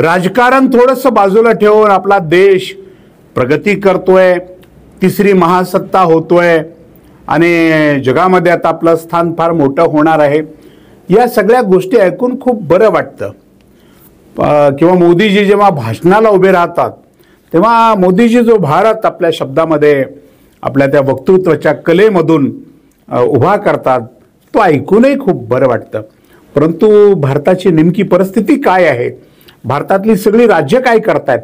राजकारण थोडंसं बाजूला ठेवून आपला देश प्रगती करतोय, तिसरी महासत्ता होतोय आणि जगामध्ये आता आपलं स्थान फार मोठं होणार आहे, या सगळ्या गोष्टी ऐकून खूप बरं वाटतं. किंवा मोदीजी जेव्हा भाषणाला उभे राहतात तेव्हा मोदीजी जो भारत आपल्या शब्दामध्ये आपल्या त्या वक्तृत्वाच्या कलेमधून उभा करतात तो ऐकूनही खूप बरं वाटतं. परंतु भारताची नेमकी परिस्थिती काय आहे, भारतातली सगळी राज्य काय करतायत,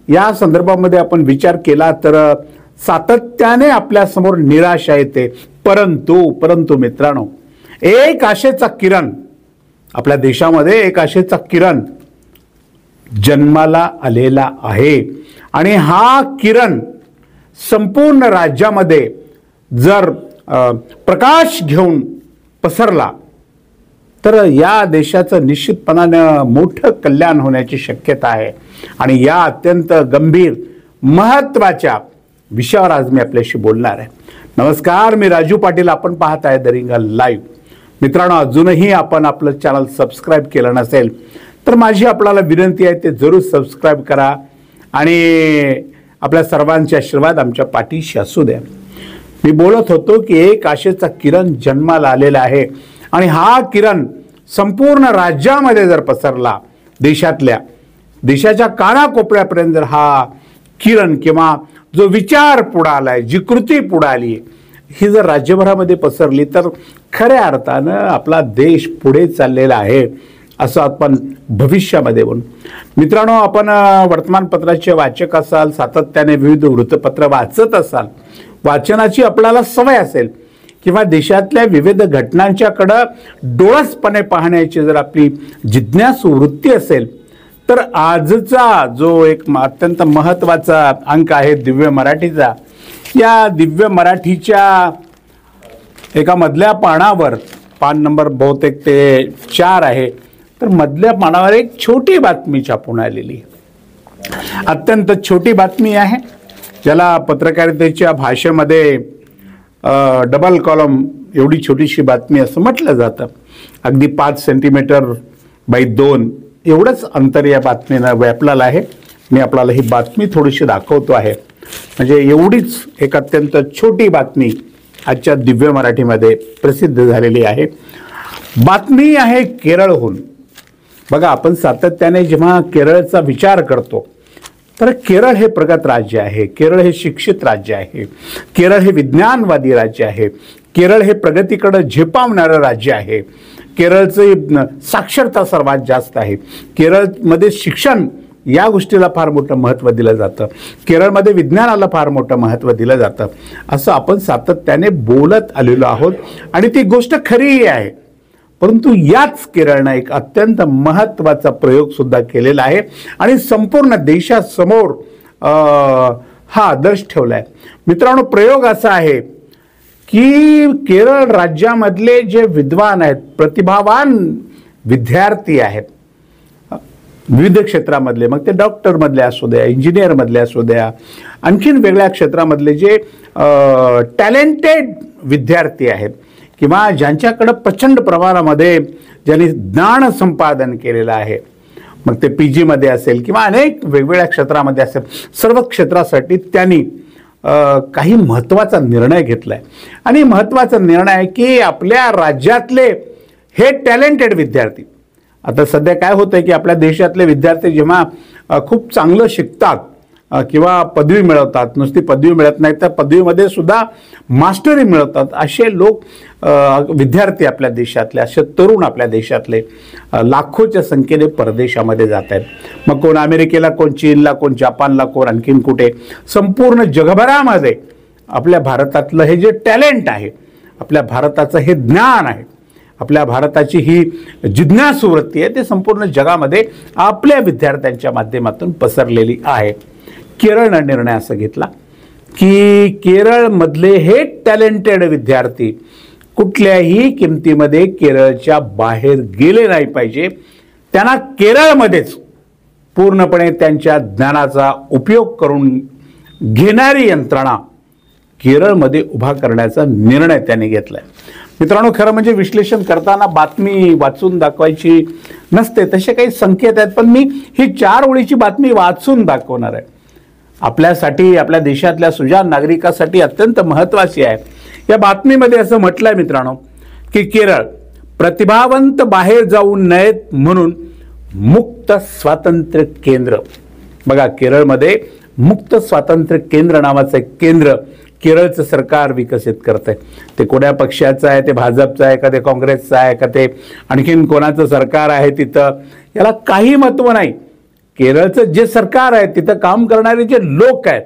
या संदर्भामध्ये आपण विचार केला तर सातत्याने आपल्यासमोर निराशा येते. परंतु मित्रांनो, एक आशेचा किरण आपल्या देशामध्ये, एक आशेचा किरण जन्माला आलेला आहे आणि हा किरण संपूर्ण राज्यामध्ये जर प्रकाश घेऊन पसरला तर या देशाचं निश्चितपणानं मोठं कल्याण होण्याची शक्यता आहे. आणि या अत्यंत गंभीर महत्त्वाच्या विषयावर आज मी आपल्याशी बोलणार आहे. नमस्कार, मी राजू पाटील, आपण पाहत आहे द रिंगल लाईव्ह. मित्रांनो, अजूनही आपण आपलं चॅनल सबस्क्राईब केलं नसेल तर माझी आपल्याला विनंती आहे ते जरूर सबस्क्राईब करा आणि आपल्या सर्वांचे आशीर्वाद आमच्या पाठीशी असू द्या. मी बोलत होतो की एक आशेचा किरण जन्माला आलेला आहे आणि हा किरण संपूर्ण राज्यामध्ये जर पसरला, देशाच्या कानाकोपऱ्यापर्यंत जर हा किरण किंवा जो विचार पुढे आलाय, जी कृती पुढे आली, ही जर राज्यभरामध्ये पसरली तर खऱ्या अर्थानं आपला देश पुढे चाललेला आहे असं आपण भविष्यामध्ये बोलू. मित्रांनो, आपण वर्तमानपत्राचे वाचक असाल, सातत्याने विविध वृत्तपत्र वाचत असाल, वाचनाची आपल्याला सवय असेल किंवा देशातल्या विविध घटनांच्याकडं डोळसपणे पाहण्याची जर आपली जिज्ञासू वृत्ती असेल तर आजचा जो एक अत्यंत महत्त्वाचा अंक आहे दिव्य मराठीचा, या दिव्य मराठीच्या एका मधल्या पानावर, पान नंबर बहुतेक ते 4 आहे, तर मधल्या पानावर एक छोटी बातमी छापून आलेली, अत्यंत छोटी बातमी आहे, ज्याला पत्रकारितेच्या भाषेमध्ये डबल कॉलम एवढी छोटीशी बातमी असं म्हटलं जातं. अगदी 5 सेंटीमीटर बाय 2 एवढंच अंतर या बातमीनं व्यापलेलं आहे. मी आपल्याला ही बातमी थोडीशी दाखवतो आहे. म्हणजे एवढीच एक अत्यंत छोटी बातमी आजच्या दिव्य मराठीमध्ये प्रसिद्ध झालेली आहे. बातमी आहे केरळहून. बघा, आपण सातत्याने जेव्हा केरळचा विचार करतो तर केरळ हे प्रगत राज्य आहे, केरळ हे शिक्षित राज्य आहे, केरळ हे विज्ञानवादी राज्य आहे, केरळ हे प्रगतीकडे झेपावणारं राज्य आहे, केरळचे साक्षरता सर्वात जास्त आहे, केरळमध्ये शिक्षण या गोष्टीला फार मोठं महत्त्व दिलं जातं, केरळमध्ये विज्ञानाला फार मोठं महत्त्व दिलं जातं, असं आपण सातत्याने बोलत आलेलो आहोत आणि ती गोष्ट खरीही आहे. परंतु याच केरळनं एक अत्यंत महत्त्वाचा प्रयोग सुद्धा केलेला आहे आणि संपूर्ण देशासमोर हा आदर्श ठेवला आहे. मित्रांनो, प्रयोग असा आहे की केरळ राज्यामधले जे विद्वान आहेत, प्रतिभावान विद्यार्थी आहेत विविध क्षेत्रामधले, मग ते डॉक्टरमधले असू द्या, इंजिनियरमधले असू द्या, आणखीन वेगळ्या क्षेत्रामधले जे टॅलेंटेड विद्यार्थी आहेत किंवा ज्यांच्याकडं प्रचंड प्रमाणामध्ये ज्यांनी ज्ञान संपादन केलेलं आहे, मग ते PGमध्ये असेल किंवा अनेक वेगवेगळ्या क्षेत्रामध्ये असेल, सर्व क्षेत्रासाठी त्यांनी काही महत्त्वाचा निर्णय घेतला आहे. आणि महत्त्वाचा निर्णय आहे की आपल्या राज्यातले हे टॅलेंटेड विद्यार्थी, आता सध्या काय होतं आहे की आपल्या देशातले विद्यार्थी जेव्हा खूप चांगलं शिकतात किंवा पदवी मिळवतात, नुसती पदवी मिळत नाही तर पदवीमध्ये सुद्धा मास्टरी मिळवतात, असे लोक विद्यार्थी आपल्या देशातले, असे तरुण आपल्या देशातले लाखोच्या संख्येने परदेशामध्ये जात आहेत. मग कोण अमेरिकेला, कोण चीनला, कोण जपानला, कोण आणखीन कुठे, संपूर्ण जगभरामध्ये आपल्या भारतातलं हे जे टॅलेंट आहे, आपल्या भारताचं हे ज्ञान आहे, आपल्या भारताची ही जिज्ञासू वृत्ती आहे, ते संपूर्ण जगामध्ये आपल्या विद्यार्थ्यांच्या माध्यमातून पसरलेली आहे. केरळनं निर्णय असा घेतला की केरळमधले हे टॅलेंटेड विद्यार्थी कुठल्याही किमतीमध्ये केरळच्या बाहेर गेले नाही पाहिजे, त्यांना केरळमध्येच पूर्णपणे त्यांच्या ज्ञानाचा उपयोग करून घेणारी यंत्रणा केरळमध्ये उभा करण्याचा निर्णय त्यांनी घेतलाय. मित्रांनो, खरं म्हणजे विश्लेषण करताना बातमी वाचून दाखवायची नसते, तसे काही संकेत आहेत, पण मी ही 4 ओळीची बातमी वाचून दाखवणार आहे. आपल्यासाठी, आपल्या देशातल्या सुजाण नागरिकासाठी अत्यंत महत्त्वाची आहे. या बातमीमध्ये असं म्हटलंय मित्रांनो की केरळ प्रतिभावंत बाहेर जाऊ नयेत म्हणून मुक्त स्वातंत्र्य केंद्र. बघा, केरळमध्ये मुक्त स्वातंत्र्य केंद्र नावाचं एक केंद्र केरळचं सरकार विकसित करतंय. ते कोण्या पक्षाचं आहे, ते भाजपचं आहे का, ते काँग्रेसचं आहे का, ते आणखीन कोणाचं सरकार आहे तिथं, याला काही महत्त्व नाही. केरळचं जे सरकार आहे तिथं काम करणारे जे लोक आहेत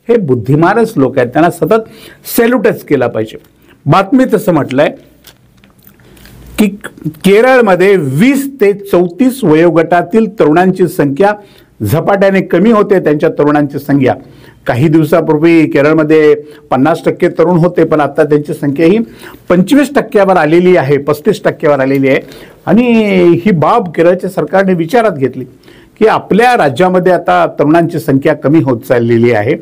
हे बुद्धिमानच लोक आहेत, त्यांना सतत सॅल्यूटच केला पाहिजे. बातमीत असं म्हटलंय की केरळमध्ये 20 ते 34 वयोगटातील तरुणांची संख्या झपाट्याने कमी होते. त्यांच्या तरुणांची संख्या काही दिवसापूर्वी केरळमध्ये 50% तरुण होते, पण आता त्यांची संख्या ही 25% आलेली आहे, 35% आलेली आहे. आणि ही बाब केरळच्या सरकारने विचारात घेतली की आपल्या राज्यामध्ये आता तरुणांची संख्या कमी होत चाललेली आहे.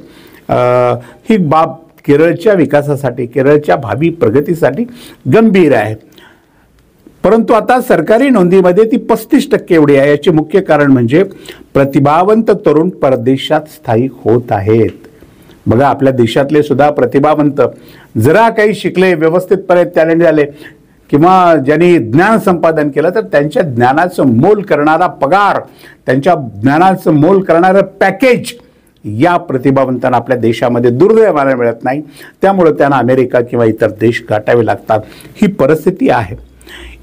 ही बाब केरळच्या विकासासाठी, केरळच्या भावी प्रगतीसाठी गंभीर आहे. परंतु आता सरकारी नोंदीमध्ये ती 35% एवढी आहे. याचे मुख्य कारण म्हणजे प्रतिभावंत तरुण परदेशात स्थायिक होत आहेत. बघा, आपल्या देशातले सुद्धा प्रतिभावंत, जरा काही शिकले, व्यवस्थितपणे टॅलेंट झाले किंवा ज्यांनी ज्ञान संपादन केलं, तर त्यांच्या ज्ञानाचं मोल करणारा पगार, त्यांच्या ज्ञानाचं मोल करणारं पॅकेज या प्रतिभावंतांना आपल्या देशामध्ये दुर्दैवाने मिळत नाही. त्यामुळे त्यांना अमेरिका किंवा इतर देश गाठावे लागतात. ही परिस्थिती आहे.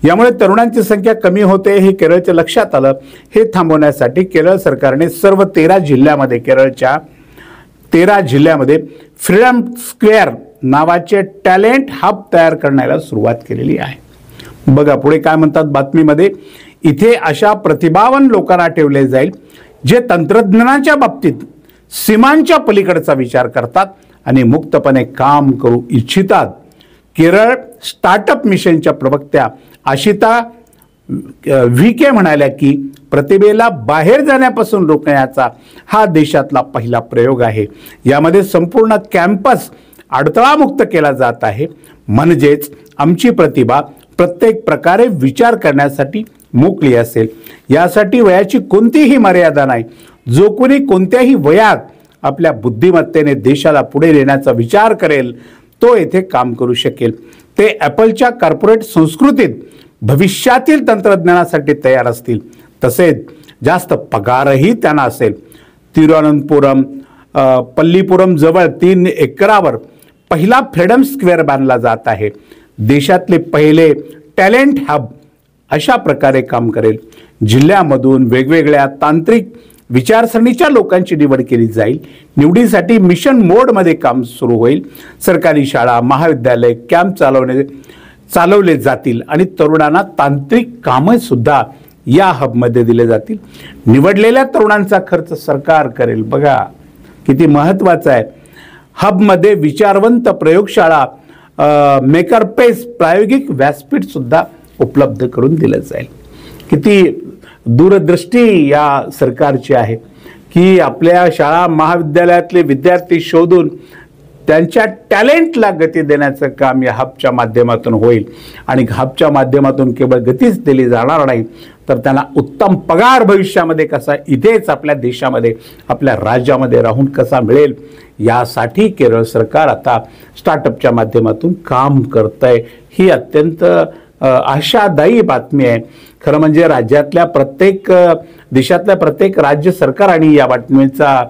यामुळे तरुणांची संख्या कमी होते हे केरळच्या लक्षात आलं. हे थांबवण्यासाठी केरळ सरकारने सर्व 13 जिल्ह्यामध्ये, केरळच्या 13 जिल्ह्यामध्ये फ्रीडम स्क्वेअर नावाचे टॅलेंट हब तयार करण्याला सुरुवात केलेली आहे. बघा पुढे काय म्हणतात बातमीमध्ये, इथे अशा प्रतिभावान लोकांना ठेवले जाईल जे तंत्रज्ञानाच्या बाबतीत सीमांच्या पलीकडचा विचार करतात आणि मुक्तपणे काम करू इच्छितात. केरळ स्टार्टअप मिशनच्या प्रवक्त्या आशिता व्हीके म्हणाल्या की प्रतिभेला बाहेर जाण्यापासून रोखण्याचा हा देशातला पहिला प्रयोग आहे. यामध्ये संपूर्ण कॅम्पस अडथळामुक्त केला जात आहे. म्हणजेच आमची प्रतिभा प्रत्येक प्रकारे विचार करण्यासाठी मोकळी असेल. यासाठी वयाची कोणतीही मर्यादा नाही. जो कोणी कोणत्याही वयात आपल्या बुद्धिमत्तेने देशाला पुढे नेण्याचा विचार करेल तो येथे काम करू शकेल. ते ॲपलच्या कॉर्पोरेट संस्कृतीत भविष्यातील तंत्रज्ञानासाठी तयार असतील. तसेच जास्त पगारही त्यांना असेल. तिरुवनंतपुरम पल्लीपुरम जवळ 3 एकरावर पहिला फ्रीडम स्क्वेअर बांधला जात आहे. देशातले पहिले टॅलेंट हब अशा प्रकारे काम करेल. जिल्ह्यामधून वेगवेगळ्या तांत्रिक विचारसरणीच्या लोकांची निवड केली जाईल. निवडीसाठी मिशन मोडमध्ये काम सुरू होईल. सरकारी शाळा, महाविद्यालय, कॅम्प चालवले जातील आणि तरुणांना तांत्रिक कामं सुद्धा या हबमध्ये दिले जातील. निवडलेल्या तरुणांचा खर्च सरकार करेल. बघा किती महत्त्वाचं आहे. हबमध्ये विचारवंत प्रयोगशाळा, मेकरपेस, प्रायोगिक व्यासपीठ सुद्धा उपलब्ध करून दिलं जाईल. किती दूरदृष्टी या सरकारची आहे की आपल्या शाळा महाविद्यालयातले विद्यार्थी शोधून त्यांच्या टॅलेंटला गती देण्याचं काम या हबच्या माध्यमातून होईल. आणि हबच्या माध्यमातून केवळ गतीच दिली जाणार नाही तर त्यांना उत्तम पगार भविष्यामध्ये कसा इथेच आपल्या देशामध्ये, आपल्या राज्यामध्ये राहून कसा मिळेल यासाठी केरळ सरकार आता स्टार्टअपच्या माध्यमातून काम करतंय. ही अत्यंत आशादायी बातमी आहे. खरं म्हणजे राज्यातल्या प्रत्येक देशातल्या प्रत्येक राज्य सरकारांनी या बातमीचा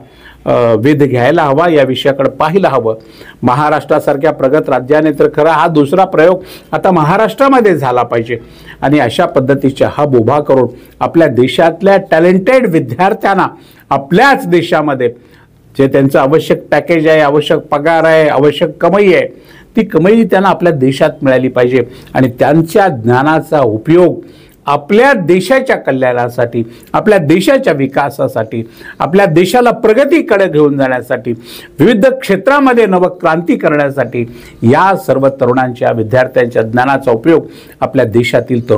वेध घ्यायला हवा, या विषयाकडे पाहायला हवं. महाराष्ट्रासारख्या प्रगत राज्याने तर खरा हा दुसरा प्रयोग आता महाराष्ट्रामध्ये झाला पाहिजे आणि अशा पद्धतीचा हब उभा करून आपल्या देशातल्या टॅलेंटेड विद्यार्थ्यांना आपल्याच देशामध्ये जे त्यांचं आवश्यक पॅकेज आहे, आवश्यक पगार आहे, आवश्यक कमाई आहे, ती कमाई त्यांना आपल्या देशात मिळाली पाहिजे आणि त्यांच्या ज्ञानाचा उपयोग आपल्या देशाच्या कल्याणासाठी, आपल्या देशाच्या विकासासाठी, आपल्या देशाला प्रगतीकडे घेऊन जाण्यासाठी, विविध क्षेत्रामध्ये नवक्रांती करण्यासाठी या सर्व तरुणांच्या, विद्यार्थ्यांच्या ज्ञानाचा उपयोग आपल्या देशातील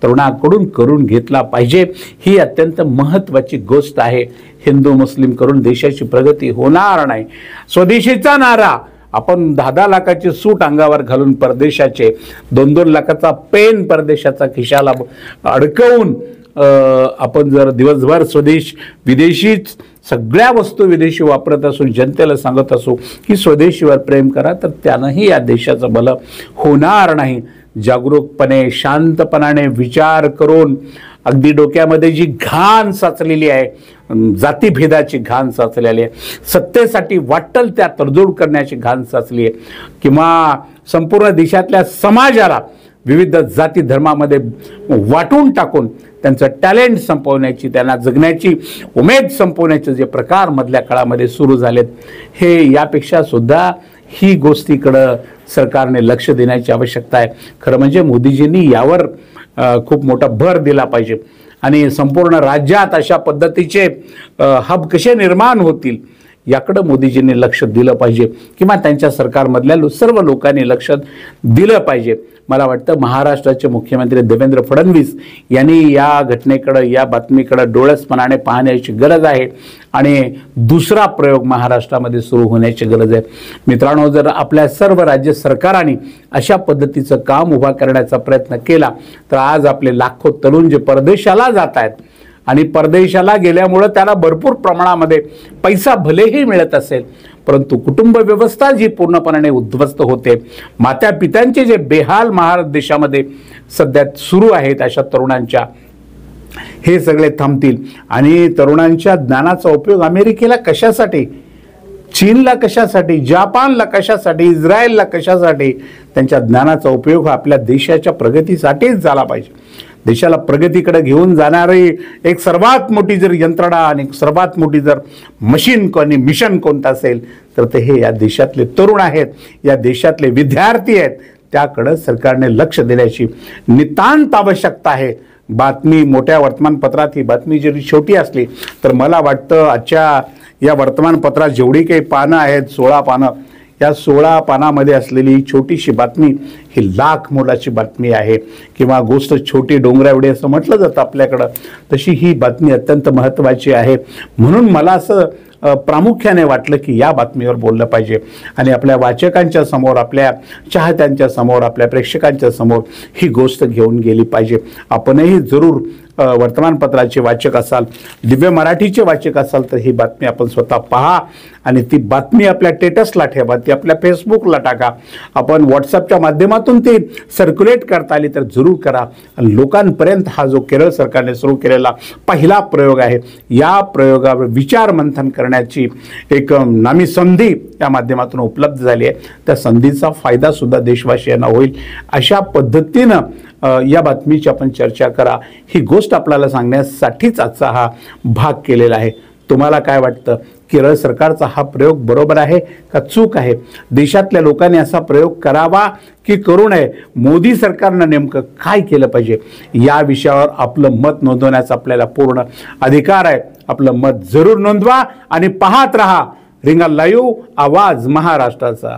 तरुणांकडून करून घेतला पाहिजे. ही अत्यंत महत्त्वाची गोष्ट आहे. हिंदू मुस्लिम करून देशाची प्रगती होणार नाही. स्वदेशीचा नारा आपण 10-10 लाखाची सूट अंगावर घालून परदेशाचे 2-2 लाखाचा पेन परदेशाचा खिशाला अडकवून आपण जर दिवसभर स्वदेश विदेशीच सगळ्या वस्तू विदेशी वापरत असून जनतेला सांगत असू की स्वदेशीवर प्रेम करा, तर त्यानंही या देशाचं भलं होणार नाही. जागरूकपणे शांतपणाने विचार करून अगदी डोक्यामध्ये जी घाण साचलेली आहे, जातीभेदाची घाण साचलेली आहे, सत्तेसाठी वाटेल त्या तडजोड करण्याची घाण साचली आहे, किंवा संपूर्ण देशातल्या समाजाला विविध जाती धर्मामध्ये वाटून टाकून त्यांचं टॅलेंट संपवण्याची, त्यांना जगण्याची उमेद संपवण्याचे जे प्रकार मधल्या काळामध्ये सुरू झालेत, हे यापेक्षा सुद्धा ही गोष्टीकडं सरकारने लक्ष देण्याची आवश्यकता आहे. खरं म्हणजे मोदीजींनी यावर खूप मोठा भर दिला पाहिजे आणि संपूर्ण राज्यात अशा पद्धतीचे हब कसे निर्माण होतील याकडे मोदीजींनी लक्ष दिलं पाहिजे, किंवा त्यांच्या सरकारमधल्या सर्व लोकांनी लक्ष दिलं पाहिजे. मला वाटतं महाराष्ट्राचे मुख्यमंत्री देवेंद्र फडणवीस यांनी या घटनेकडे, या बातमीकडे डोळसपणाने पाहण्याची गरज आहे आणि दुसरा प्रयोग महाराष्ट्रामध्ये सुरू होण्याची गरज आहे. मित्रांनो, जर आपल्या सर्व राज्य सरकारांनी अशा पद्धतीचं काम उभा करण्याचा प्रयत्न केला तर आज आपले लाखो तरुण जे परदेशाला जात आहेत आणि परदेशाला गेल्यामुळे त्याला भरपूर प्रमाणामध्ये पैसा भलेही मिळत असेल, परंतु कुटुंब व्यवस्था जी पूर्णपणे उद्ध्वस्त होते, माता पित्यांचे जे बेहाल महाराष्ट्र देशामध्ये सध्या सुरू आहेत अशा तरुणांच्या, हे सगळे थांबतील. आणि तरुणांच्या ज्ञानाचा उपयोग अमेरिकेला कशासाठी, चीनला कशासाठी, जपानला कशासाठी, इस्रायलला कशासाठी, त्यांच्या ज्ञानाचा उपयोग आपल्या देशाच्या प्रगतीसाठीच झाला पाहिजे. देशाला प्रगतीकडे घेऊन जाणारी एक सर्वात मोठी जर यंत्रणा आणि सर्वात मोठी जर मशीन आणि मिशन कोणतं असेल तर ते हे या देशातले तरुण आहेत, या देशातले विद्यार्थी आहेत. त्याकडे सरकारने लक्ष देण्याची नितांत आवश्यकता आहे. बातमी मोठ्या वर्तमानपत्रात ही बातमी जरी छोटी असली तर मला वाटतं आजच्या या वर्तमानपत्रात जेवढी काही पानं आहेत, 16 पानं, या 16 पानामध्ये असलेली छोटीशी बातमी ही लाख मोलाची बातमी आहे, किंवा गोष्ट छोटी डोंगरा एवढी असं म्हटलं जातं आपल्याकडं, तशी ही बातमी अत्यंत महत्त्वाची आहे. म्हणून मला असं प्रामुख्याने वाटलं की या बातमीवर बोललं पाहिजे आणि आपल्या वाचकांच्या समोर, आपल्या चाहत्यांच्या समोर, आपल्या प्रेक्षकांच्या समोर ही गोष्ट घेऊन गेली पाहिजे. आपणही जरूर वर्तमानपत्राचे वाचक असाल, दिव्य मराठीचे वाचक असाल तर ही बातमी आपण स्वतः पहा आणि ती बातमी आपल्या स्टेटसला ठेवा, ती आपल्या फेसबुकला टाका. आपण व्हॉट्सअपच्या माध्यमातून ती सर्क्युलेट करता आली तर जरूर करा. लोकांपर्यंत हा जो केरळ सरकारने सुरू केलेला पहिला प्रयोग आहे, या प्रयोगावर विचार मंथन करण्याची एक नामी संधी या माध्यमातून उपलब्ध झाली आहे. त्या संधीचा फायदा सुद्धा देशवासियांना होईल. अशा पद्धतीनं या बातमीची आपण चर्चा करा, ही गोष्ट आपल्याला सांगण्यासाठीच आजचा हा भाग केलेला आहे. तुम्हाला काय वाटतं, केरळ सरकारचा हा प्रयोग बरोबर आहे का चूक आहे? देशातल्या लोकांनी असा प्रयोग करावा की करू नये? मोदी सरकारनं नेमकं काय केलं पाहिजे या विषयावर आपलं मत नोंदवण्याचा आपल्याला पूर्ण अधिकार आहे. आपलं मत जरूर नोंदवा आणि पाहत रहा रिंगा लाईव्ह, आवाज महाराष्ट्राचा.